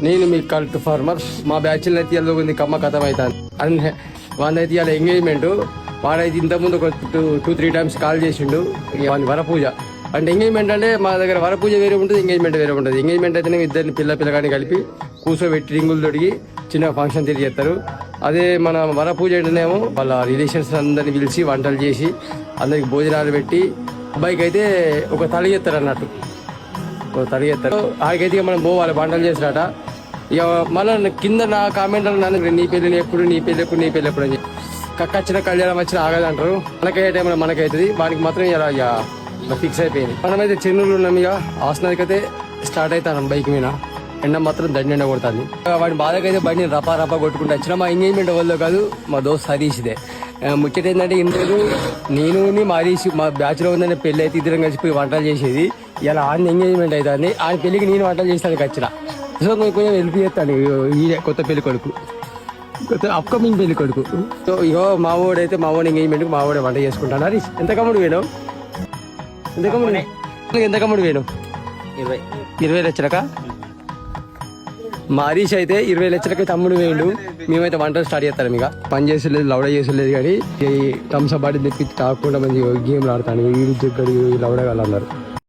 నేను మీ cult farmer. మా బ్యాచ్లో అయితే ఇవాళ ఉంది కమ్మ కథం అవుతాను అని వానైతే ఇవాళ ఎంగేజ్మెంట్. వాడైతే ఇంతకుముందు ఒక 2-3 టైమ్స్ కాల్ చేసిండు. వాని వరపూజ అంటే ఎంగేజ్మెంట్ అంటే మా దగ్గర వరపూజ వేరే ఉంటుంది, ఎంగేజ్మెంట్ వేరే ఉంటుంది. ఎంగేజ్మెంట్ అయితేనే ఇద్దరిని పిల్లగాని కలిపి కూర్చోబెట్టి రింగులు తొడిగి చిన్న ఫంక్షన్ తిరిగి చేస్తారు. అదే మన వరపూజ అంటేనేమో వాళ్ళ రిలేషన్స్ అందరిని పిలిచి వంటలు చేసి అందరికి భోజనాలు పెట్టి అబ్బాయికి అయితే ఒక తలి చేస్తారు అన్నట్టు, ఒక తలి చేస్తారు. ఆడికైతే ఇక మనం పోవాలి వంటలు చేసినట. ఇక మళ్ళీ కింద నా కామెంట్ నన్ను నీ పెళ్ళి ఎప్పుడు నీ పెళ్ళి ఎప్పుడు నీ పెళ్ళి ఎప్పుడు అని కక్కచ్చిన కళ్యాణం వచ్చిన ఆగదంటారు. మనకయ్యే టైంలో మనకైతుంది, వానికి మాత్రం ఇలా ఇక ఫిక్స్ అయిపోయింది. మనమైతే చెన్నూరు ఉన్నాం. ఇక హాస్టల్కి స్టార్ట్ అవుతాను బైక్ మీద. ఎండ మాత్రం దండ కొడుతుంది. వాడి బాధకైతే బండి రపా కొట్టుకుంటూ వచ్చిన. మా ఎంగేజ్మెంట్ వల్ల కాదు, మా దోస్త్ హరీష్దే. ముచ్చట ఏంటంటే ఇంట్లో నేను మా హరీష్ మా బ్యాచ్లో ఉందని పెళ్లి అయితే ఇద్దరం కలిసిపోయి వంటలు చేసేది. ఇలా ఆయన ఎంగేజ్మెంట్ అవుతుంది. ఆయన పెళ్లికి నేను వంటలు చేస్తానికి వచ్చిన. సో కొంచెం హెల్ప్ చేస్తాను. ఈ కొత్త పెళ్లి కొడుకు, కొత్త అప్కమింగ్ పెళ్లి కొడుకు. సో ఇగో మా వాడైతే మా వాడు ఎంగేజ్మెంట్కి మా వాడే వంట చేసుకుంటాను. హరీష్ ఎంత కమ్ముడు వేణు? ఎంత కమ్ముడు వేణు? 20 లక్షలకా? మా హరీష్ అయితే 20 లక్షలకి తమ్ముడు వేయండు. మేమైతే వంటలు స్టార్ట్ చేస్తాం. ఇక పని చేసలేదు, లౌడ చేసలేదు. కానీ ఈ థమ్స్ అప్ బాడీ తెప్పి తాకుండా మంచి గేమ్లు ఆడతాను. ఈ జగ్గడు లౌడ వాళ్ళు అన్నారు.